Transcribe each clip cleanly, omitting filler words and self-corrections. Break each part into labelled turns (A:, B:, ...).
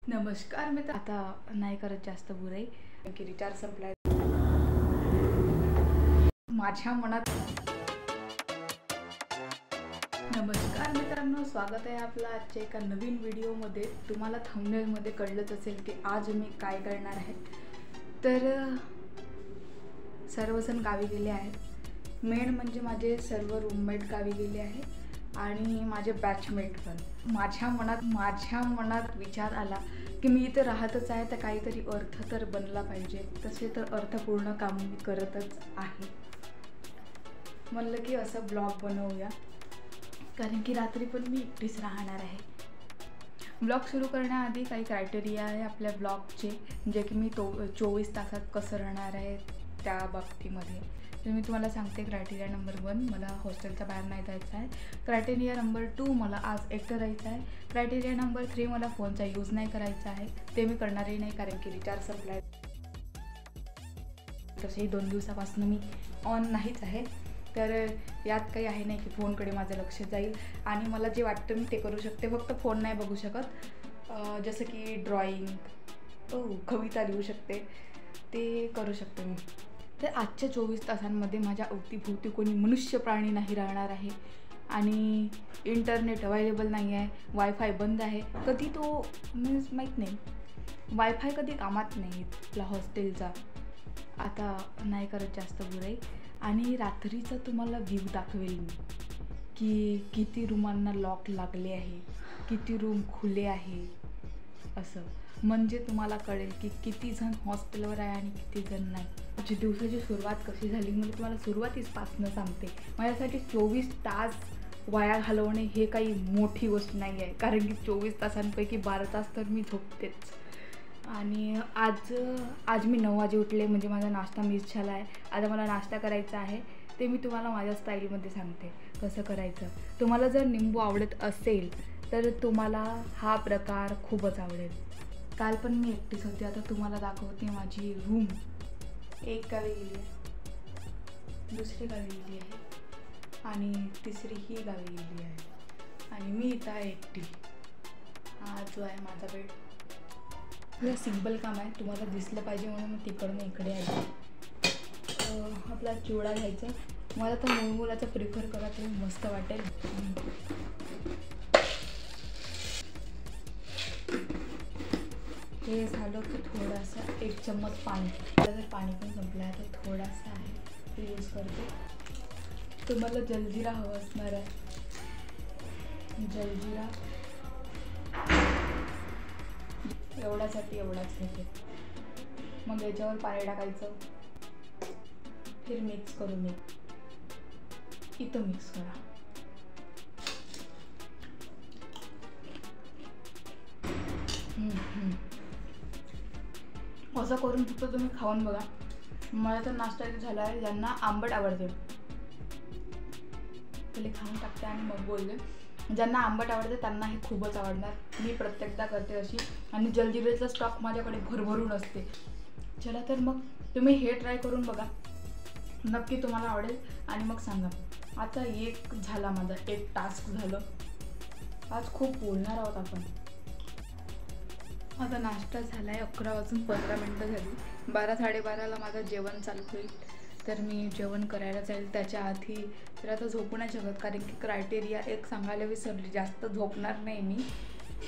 A: नमस्कार मित्र, आता नाही करत जास्त बुराई की रिचार्ज संपलाय माझ्या मनात। नमस्कार मित्रांनो, स्वागत आहे आपलं आजच्या एका नवीन व्हिडिओमध्ये। तुम्हाला थंबनेलमध्ये कळलंच असेल की आज मी काय करणार आहे। तर सर्वजण गावी गेले आहेत, मेन म्हणजे माझे सर्व रूममेट गावी गेले आहेत आणि माझे बॅचमेट पण। माझ्या मनात विचार आला की मी इथे राहतच आहे तर काहीतरी अर्थ तर बनला पाहिजे। तसे तर अर्थपूर्ण काम मी करतच आहे। म्हणलं की असं ब्लॉग बनवूया, कारण की रात्री पण मी एकटीच राहणार आहे। ब्लॉग सुरू करण्याआधी काही क्रायटेरिया आहे आपल्या ब्लॉगचे, जे की मी 24 तासात कसं राहणार आहे त्या बाबतीमध्ये। तर मी तुम्हाला सांगते, क्रायटेरिया नंबर 1, मला हॉस्टेलच्या बाहेर नाही जायचं आहे। क्रायटेरिया नंबर 2, मला आज एकटं राहायचं आहे। क्रायटेरिया नंबर 3, मला फोनचा यूज नाही करायचा आहे। ते मी करणारही नाही, कारण की रिचार्ज संपला आहे। तसेही 2 दिवसापासून मी ऑन नाहीच आहे। तर यात काही आहे नाही की फोनकडे माझं लक्ष जाईल आणि मला जे वाटतं मी ते करू शकते, फक्त फोन नाही बघू शकत। जसं की ड्रॉइंग, कविता लिहू शकते, ते करू शकते मी। तर आजच्या 24 तासांमध्ये माझ्या अवतीभोवती कोणी मनुष्य प्राणी नाही राहणार आहे आणि इंटरनेट अवेलेबल नाही आहे, वायफाय बंद आहे। कधी तो मीन्स माहीत नाही, वायफाय कधी कामात नाही आपला हॉस्टेलचा। आता नाही करत जास्त बुराई आणि रात्रीचं तुम्हाला व्ह्यू दाखवेल मी की किती रूमांना लॉक लागले आहे, किती रूम खुले आहे, असं म्हणजे तुम्हाला कळेल की किती जण हॉस्टेलवर आहे आणि किती जण नाही। माझी दिवसाची सुरुवात कशी झाली मी तुम्हाला सुरुवातीपासून सांगते। माझ्यासाठी 24 तास वाया घालवणे हे काही मोठी गोष्ट नाही आहे, कारण की 24 तासांपैकी 12 तास तर मी झोपतेच। आणि आज मी 9 वाजे उठले, म्हणजे माझा नाश्ता मिस झाला आहे। आता मला नाश्ता करायचा आहे, ते मी तुम्हाला माझ्या स्टाईलमध्ये सांगते कसं करायचं। तुम्हाला जर निंबू आवडत असेल तर तुम्हाला हा प्रकार खूपच आवडेल। काल पण मी एकटीच होते। आता तुम्हाला दाखवते माझी रूम। एक गावी गेली आहे, दुसरी गावी गेली आहे आणि तिसरी ही गावी गेली आहे आणि मी इथं आहे एकटी। हा जो आहे माझा बेड। हे सिंपल काम आहे, तुम्हाला दिसलं पाहिजे म्हणून मी तिकडनं इकडे आले। आपला चिवडा घ्यायचा, मला तर मुळमुळाचा प्रिफर करा तरी मस्त वाटेल। हे झालं की थोडासा 1 चम्मच पाणी, जर पाणी पण संपलं आहे तर थोडासा आहे ते यूज करते। तुम्हाला जलजिरा हवं असणार आहे, जलजिरा एवढ्यासाठी एवढाच घेते। मग याच्यावर पाणी टाकायचं, फिर मिक्स करून इथं मिक्स करा। असं करून फक्त तुम्ही खाऊन बघा। मला तर नाश्ता झाला आहे। ज्यांना आंबट आवडते पहिले खाऊन टाकते आणि मग बोलले, ज्यांना आंबट आवडते त्यांना हे खूपच आवडणार। मी प्रत्येकदा करते अशी, आणि जलजिरेचा स्टॉक माझ्याकडे भरभरून असते। चला तर मग तुम्ही हे ट्राय करून बघा, नक्की तुम्हाला आवडेल आणि मग सांगा। आता एक झाला माझा, एक टास्क झालं। आज खूप बोलणार आहोत आपण। माझा नाश्ता झाला आहे, 11 वाजून 15 मिनटं झाली। 12-12:30ला माझं जेवण चालू होईल, तर मी जेवण करायला जाईल। त्याच्या आधी तर आता झोपू नाही शकत, कारण की क्रायटेरिया एक सांगायला विसरली, जास्त झोपणार नाही मी,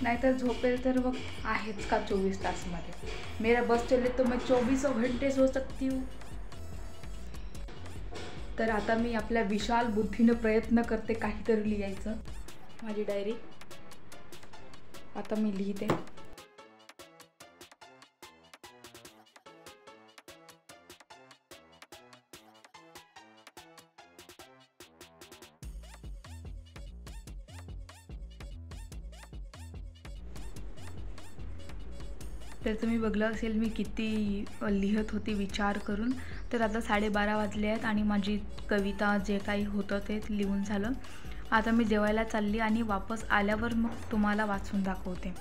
A: नाहीतर झोपेल तर मग आहेच का 24 तासमध्ये। मेरा बस चले तो मैं 24 घंटे सो सकती हूँ। तर आता मी आपल्या विशाल बुद्धीनं प्रयत्न करते काहीतरी लिहायचं। माझी डायरी आता मी लिहिते। तर तुम्ही बघलं असेल मी किती लिहत होती विचार करून। तर आता 12:30 वाजले आहेत आणि माझी कविता जे काही होतं ते लिहून झालं। आता मी जेवायला चालली आणि वापस आल्यावर मग तुम्हाला वाचून दाखवते।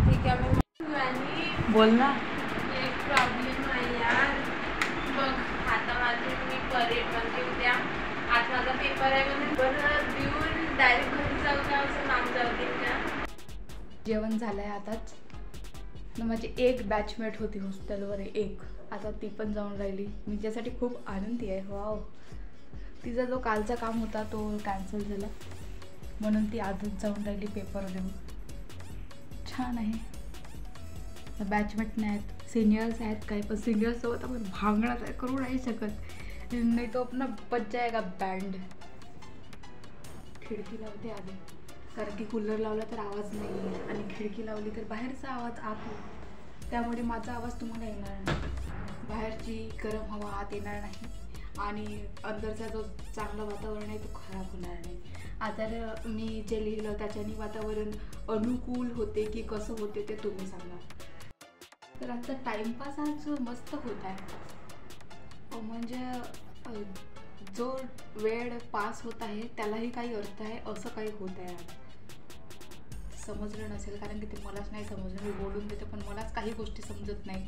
B: ठीक है।
A: बोल ना.
B: एक प्रॉब्लेम आहे यार. बघ आता माझे मी परेड म्हणजे उद्या आज माझा पेपर आहे म्हणून बरं देऊन डायरेक्ट घरी जाऊ का असं नाम जाऊ दे का.
A: जेवण झालंय आताच. माझी एक बॅचमेट होती हॉस्टेलवर, एक, आता ती पण जाऊन राहिली. मी त्यासाठी खूप आनंदी आहे. वाव. तिचा जो कालचा काम होता तो कॅन्सल झाला म्हणून ती आजच जाऊन राहिली पेपर देऊन. छान आहे. बॅचमेट नाही आहेत, सिनियर्स आहेत काही, पण सिनियर्ससोबत आपण भांगणात आहे करू नाही शकत, नाही तो अपना बच जाएगा बँड. खिडकी लावते आधी कारण की कूलर लावला तर आवाज नाही आहे आणि खिडकी लावली तर बाहेरचा आवाज आत येईल, त्यामुळे माझा आवाज तुम्हाला येणार नाही. बाहेरची गरम हवा आत येणार नाही आणि अंदरचा जो चांगला वातावरण आहे तो खराब होणार नाही. आता मी जे लिहिलं त्याच्याने वातावरण अनुकूल होते की कसं होते ते तुम्ही सांगा. तर आजचा टाईमपास आज मस्त होत आहे. म्हणजे जो वेळ पास होत आहे त्यालाही काही अर्थ आहे असं काही होत आहे. आज समजलं नसेल कारण की ते मलाच नाही समजलं. मी बोलून देते पण मलाच काही गोष्टी समजत नाही.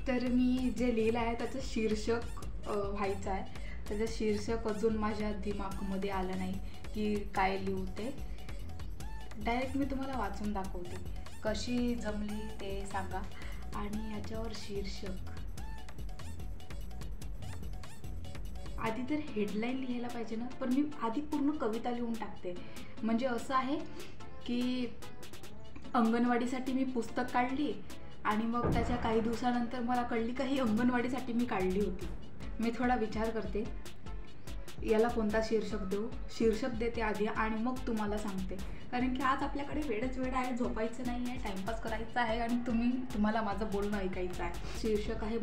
A: तर मी जे लिहिलं आहे त्याचं शीर्षक व्हायचं आहे. त्याचं शीर्षक अजून माझ्या दिमागमध्ये आलं नाही की काय लिहू ते. डायरेक्ट मी तुम्हाला वाचून दाखवते, कशी जमली ते सांगा. आणि याच्यावर शीर्षक आधी तर हेडलाईन लिहायला पाहिजे ना, पण मी आधी पूर्ण कविता लिहून टाकते. म्हणजे असं आहे की अंगणवाडीसाठी मी पुस्तक काढली आणि मग त्याच्या काही दिवसानंतर मला कळली का ही अंगणवाडीसाठी मी काढली होती. मी थोडा विचार करते याला कोणता शीर्षक देऊ. शीर्षक देते आधी आणि मग तुम्हाला सांगते, कारण की आज आपल्याकडे वेळच वेळ आहे, झोपायचं नाही आहे, टाईमपास करायचा आहे आणि तुम्हाला माझं बोलणं ऐकायचं आहे. शीर्षक आहे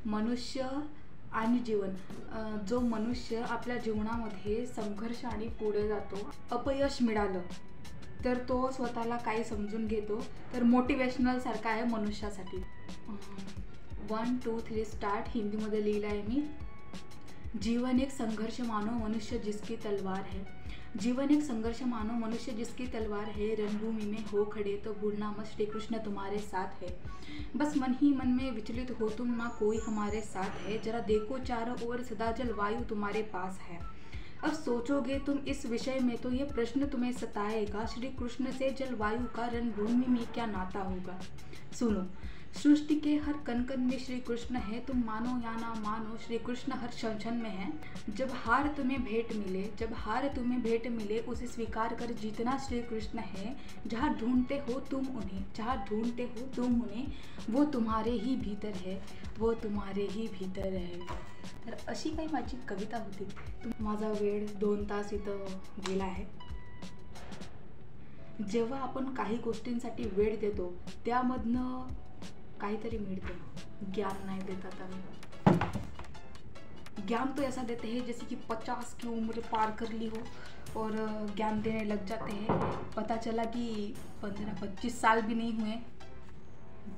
A: मनुष्य आणि जीवन. जो मनुष्य आपल्या जीवनामध्ये संघर्ष आणि पुढे जातो, अपयश मिळालं तर तो स्वतःला काय समजून घेतो, तर मोटिवेशनल सारखा आहे मनुष्यासाठी. 1 2 3 स्टार्ट. हिंदीमध्ये लिहिलं आहे मी. जीवन एक संघर्ष मानो मनुष्य जिसकी तलवार है. जीवन एक संघर्ष मानो मनुष्य जिसकी तलवार है. रणभूमि में हो खड़े तो भूलना मत श्री कृष्ण तुम्हारे साथ है. बस मन ही मन में विचलित हो तुम, ना कोई हमारे साथ है. जरा देखो चारों ओर सदा जलवायु तुम्हारे पास है. अब सोचोगे तुम इस विषय में तो ये प्रश्न तुम्हें सताएगा, श्री कृष्ण से जलवायु का रणभूमि में क्या नाता होगा. सुनो, सृष्टि के हर कण कण में श्री कृष्ण है. तुम मानो या ना मानो श्री कृष्ण हर क्षण क्षण में है. जब हार तुम्हें भेंट मिले उसे स्वीकार कर जीतना श्री कृष्ण है. जहाँ ढूंढते हो तुम उन्हें वो तुम्हारे ही भीतर है. तर अशी काही माझी कविता होती. माझा वेळ 2 तास इथं गेला आहे. जेव्हा आपण काही गोष्टींसाठी वेळ देतो त्यामधनं काहीतरी मिळतं. ज्ञान नाही देतात आम्ही. ज्ञान तो ऐसा देते हैं जैसे कि 50 की उम्र पार कर ली हो और ज्ञान देने लग जाते हैं. पता चला कि 15-25 साल भी नहीं हुए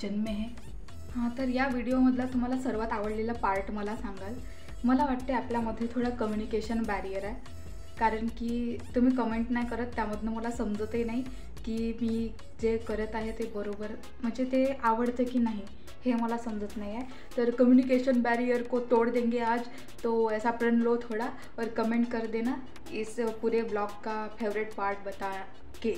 A: जन्मे हैं. हां, तर या व्हिडिओमधला तुम्हाला सर्वात आवडलेला पार्ट मला सांगाल. मला वाटते आपल्यामध्ये थोडं कम्युनिकेशन बॅरियर आहे, कारण की तुम्ही कमेंट नाही करत, त्यामधनं मला समजतही नाही की मी जे करत आहे ते बरोबर, म्हणजे ते आवडतं की नाही हे मला समजत नहीं है. तो कम्युनिकेशन बैरियर को तोड़ देंगे आज. तो ऐसा प्रण लो थोड़ा और कमेंट कर देना इस पूरे ब्लॉग का फेवरेट पार्ट बता के.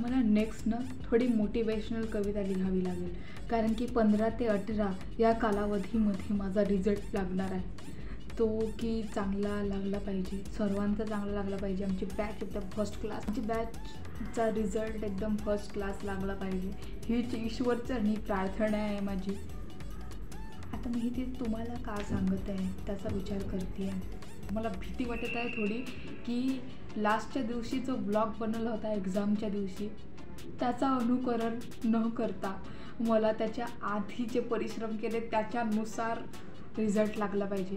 A: मला नेक्स्ट ना थोडी मोटिवेशनल कविता लिहावी लागेल, कारण की 15 ते 18 या कालावधीमध्ये माझा रिझल्ट लागणार आहे. तो की चांगला लागला पाहिजे, सर्वांचा चांगला लागला पाहिजे. आमची बॅच एकदम फर्स्ट क्लास, आमची बॅचचा रिझल्ट एकदम फर्स्ट क्लास लागला पाहिजे हीच ईश्वरचरणी प्रार्थना आहे माझी. आता मी ते तुम्हाला का सांगत आहे त्याचा विचार करते आहे. मला भीती वाटत आहे थोडी की लास्टच्या दिवशी जो ब्लॉग बनवला होता एक्झामच्या दिवशी त्याचा अनुकरण न करता मला त्याच्या आधी जे परिश्रम केले त्याच्यानुसार रिझल्ट लागला पाहिजे.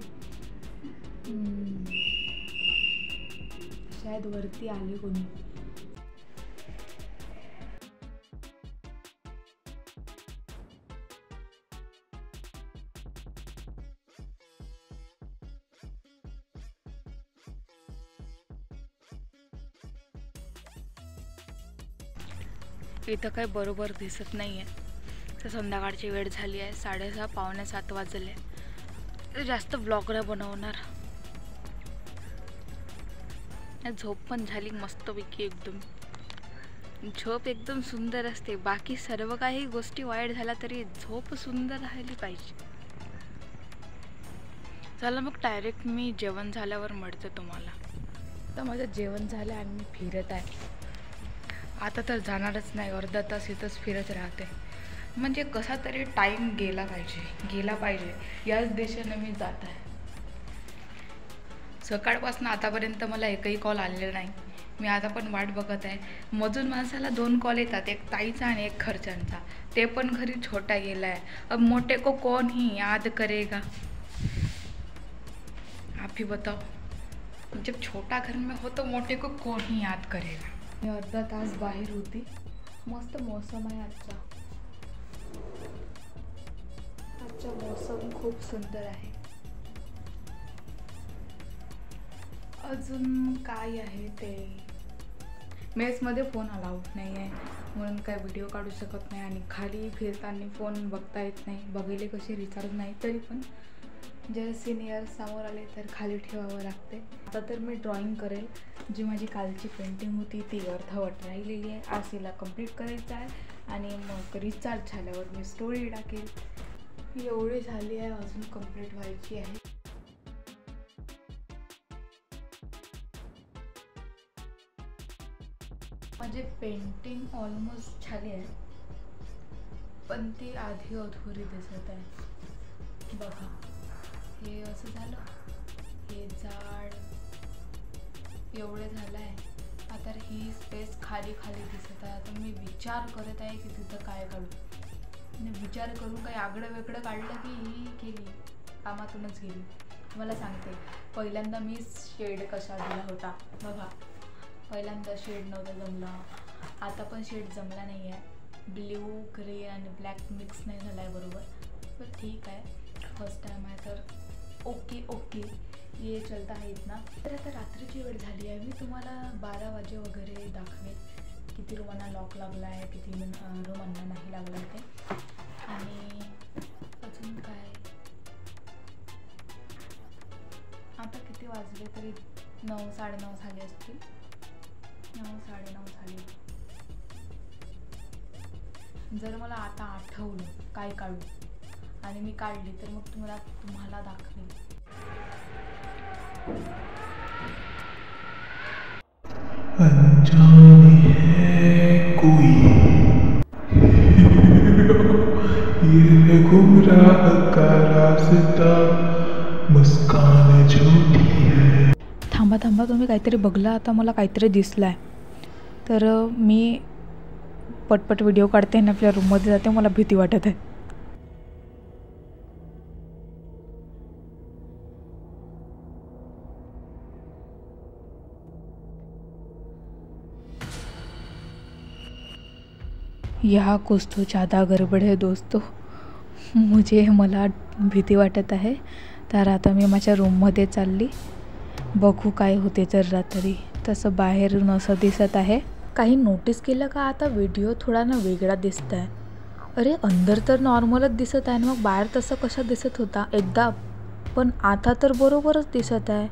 A: शायद वरती आले कोणी. इथं काही बरोबर दिसत नाही आहे. तर संध्याकाळची वेळ झाली आहे, 6:30 पावणे 7 वाजले. तर जास्त ब्लॉग नाही बनवणार. झोप पण झाली मस्तपैकी एकदम. झोप एकदम सुंदर असते. बाकी सर्व काही गोष्टी वाईट झाल्या तरी झोप सुंदर राहिली पाहिजे. चला मग डायरेक्ट मी जेवण झाल्यावर मिळते तुम्हाला. तर माझं जेवण झालं आणि मी फिरत आहे. आता तर जाणारच नाही, अर्धा तास इथंच फिरत राहते. म्हणजे कसा तरी टाईम गेला पाहिजे याच दिशेने मी जात आहे. सकाळपासून आतापर्यंत मला एकही कॉल आलेला नाही. मी आता पण वाट बघत आहे. मजून माणसाला 2 कॉल येतात, एक ताईचा आणि एक खर्चांचा. ते पण घरी छोटा गेला आहे. अब मोटे को कौन ही याद करेगा, आप ही बताओ. जब छोटा घर में हो तो मोटे को कौन ही याद करेगा. मी अर्धा तास बाहेर होती. मस्त मौसम आहे आजचा मौसम खूप सुंदर आहे. अजून काय आहे ते, मेसमध्ये फोन अलाउड नाही आहे म्हणून काय व्हिडिओ काढू शकत नाही. आणि खाली फिरताना फोन बघता येत नाही. बघितले कसे रिचार्ज नाही, तरी पण जर सिनियर समोर आले तर खाली ठेवावं लागते. आता तर मी ड्रॉइंग करेल. जी माझी कालची पेंटिंग होती ती अर्धवट राहिलेली आहे. आज तिला कंप्लीट करायचं आहे आणि मग रिचार्ज झाल्यावर मी स्टोरी टाकेल. एवढी झाली आहे, अजून कंप्लीट व्हायची आहे. माझी पेंटिंग ऑलमोस्ट झाली आहे, पण ती आधी अधुरी दिसत आहे. बघा, हे असं झालं, हे झाड एवढे झालं आहे. आता ही स्पेस खाली दिसत आहे. आता मी विचार करत आहे की तिथं काय काढू. आणि विचार करून काही आगळं वेगळं काढलं की ही गेली, कामातूनच गेली. मला सांगते, पहिल्यांदा मी शेड कसा दिला होता बघा. पहिल्यांदा शेड नव्हता जमला, आता पण शेड जमला नाही आहे. ब्ल्यू ग्रे आणि ब्लॅक मिक्स नाही झाला आहे बरोबर. पण ठीक आहे, फर्स्ट टाइम आहे तर ओके ये चलता है इतना. तर आता रात्रीची वेळ झाली आहे. मी तुम्हाला 12 वाजे वगैरे दाखवेल किती रूमांना लॉक लागला आहे, किती रूमांना नाही लागला आहे ते. आणि अजून काय, आता किती वाजले तरी 9 साडेनऊ झाले असतील. 9 साडेनऊ झाले. जर मला आता आठवलं काय काढू आणि मी काढली तर मग तुम्हाला दाखवेल.
C: अनजानी है कोई ये गुमराह का रास्ता, मुस्कान झूठी है.
A: थांबा तुम्ही काहीतरी बघला. आता मला काहीतरी दिसलं आहे, तर मी पटपट व्हिडिओ काढते आणि आपल्या रूममध्ये जाते. मला भीती वाटत आहे. यहाँ कुछ तो ज़्यादा गडबड है दोस्तों. मला भीती वाटत आहे. तर आता मी माझ्या रूममध्ये चालली. बघू काय होते तर रात्री. तसं बाहेरून असं दिसत आहे. काही नोटीस केलं का, आता व्हिडिओ थोडा ना वेगळा दिसत आहे. अरे अंदर तर नॉर्मलच दिसत आहे, मग बाहेर तसं कशा दिसत होता एकदा, पण आता तर बरोबरच दिसत आहे.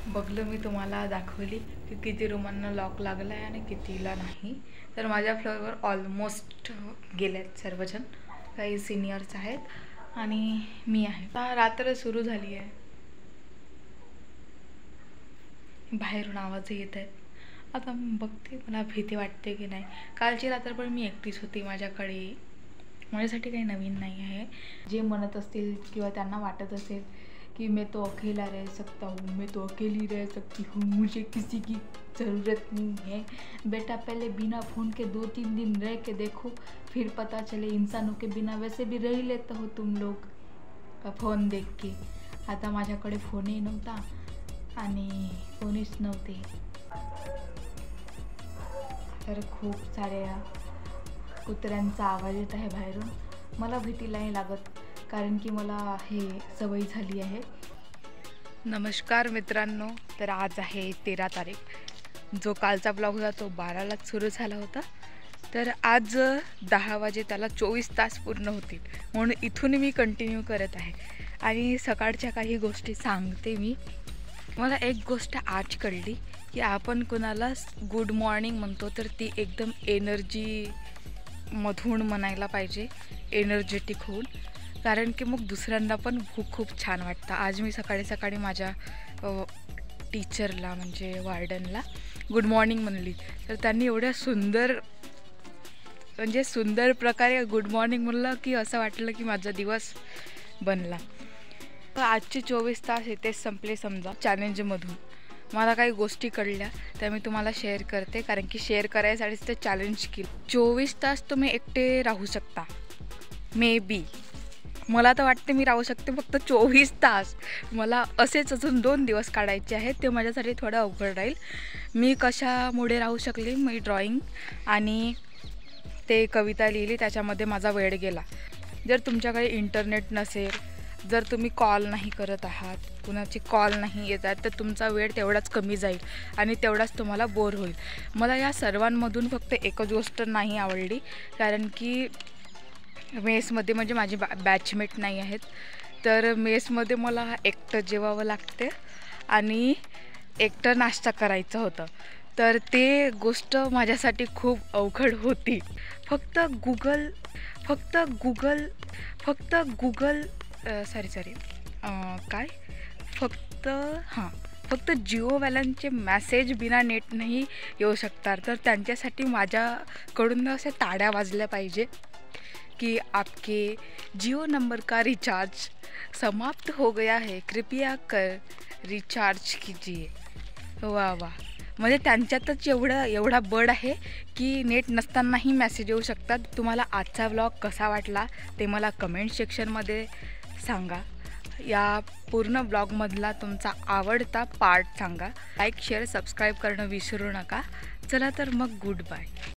A: बघलं मी तुम्हाला दाखवली की किती रूमांना लॉक लागला आहे आणि कितीला नाही. तर माझ्या फ्लोअरवर ऑलमोस्ट गेलेत सर्वजण. काही सिनियर्स आहेत आणि मी आहे. रात्र सुरू झाली आहे. बाहेरून आवाज येत आहेत. आता बघते, मला भीती वाटते की नाही. कालची रात्र पण मी एकटीच होती. माझ्यासाठी काही नवीन नाही आहे. जे म्हणत असतील किंवा त्यांना वाटत असेल कि मैं तो अकेला रह सकता हूँ, मैं तो अकेली रह सकती हूँ, मुझे किसी की ज़रूरत नहीं है. बेटा पहले बिना फ़ोन के 2-3 दिन रह के देखो, फिर पता चले इंसानों के बिना वैसे भी रह लेते हो तुम लोग फ़ोन देख के. आता माझ्याकडे फ़ोनही नव्हता आणि कोणीच नव्हते. तर खूप साऱ्या कुत्र्यांचा आवाज येत आहे बाहेरून. मला भीती नाही लागत, कारण की मला हे सवय झाली आहे. नमस्कार मित्रांनो. तर आज आहे 13 तारीख जो कालचा ब्लॉग होता तो 12लाच सुरू झाला होता. तर आज 10 वाजे त्याला 24 तास पूर्ण होतील, म्हणून इथून मी कंटिन्यू करत आहे. आणि सकाळच्या काही गोष्टी सांगते मी. मला एक गोष्ट आज कळली की आपण कोणाला गुड मॉर्निंग म्हणतो तर ती एकदम एनर्जीमधून म्हणायला पाहिजे, एनर्जेटिक होऊन, कारण की मग दुसऱ्यांना पण खूप छान वाटतं. आज मी सकाळी सकाळी माझ्या टीचरला म्हणजे वार्डनला गुड मॉर्निंग म्हणली, तर त्यांनी एवढ्या सुंदर प्रकारे गुड मॉर्निंग म्हणलं की असं वाटलं की माझा दिवस बनला. तर आजचे 24 तास इथेच संपले समजा. चॅलेंजमधून मला काही गोष्टी कळल्या त्या मी तुम्हाला शेअर करते, कारण की शेअर करायसाठीच ते चॅलेंज केलं. 24 तास तुम्ही एकटे राहू शकता, मे बी. मला तर वाटते मी राहू शकते फक्त 24 तास. मला असेच अजून 2 दिवस काढायचे आहेत, ते माझ्यासाठी थोडं अवघड राहील. मी कशामुळे राहू शकले, मी ड्रॉइंग आणि ते कविता लिहिली, त्याच्यामध्ये माझा वेळ गेला. जर तुमच्याकडे इंटरनेट नसेल, जर तुम्ही कॉल नाही करत आहात, कुणाची कॉल नाही येत आहेत, तर तुमचा वेळ तेवढाच कमी जाईल आणि तेवढाच तुम्हाला बोर होईल. मला या सर्वांमधून फक्त एकच गोष्ट नाही आवडली, कारण की मेसमध्ये म्हणजे माझे बॅचमेट नाही आहेत, तर मेसमध्ये मला एकटं जेवावं लागते आणि एकटं नाश्ता करायचं होतं. तर ते गोष्ट माझ्यासाठी खूप अवघड होती. फक्त जिओवाल्यांचे मॅसेज बिना नेट नाही येऊ शकतात, तर त्यांच्यासाठी माझ्याकडून असे ताड्या वाजल्या पाहिजे कि आपके जियो नंबर का रिचार्ज समाप्त हो गया है, कृपया कर रिचार्ज कीजिए. वा वा, म्हणजे त्यांच्यातच एवढा बळ आहे की नेट नसतानाही मेसेज येऊ शकतात. तुम्हाला आजचा व्लॉग कसा वाटला ते मला कमेंट सेक्शनमध्ये सांगा. या पूर्ण ब्लॉगमधला तुमचा आवडता पार्ट सांगा. लाईक शेअर सबस्क्राईब करणं विसरू नका. चला तर मग गुड बाय.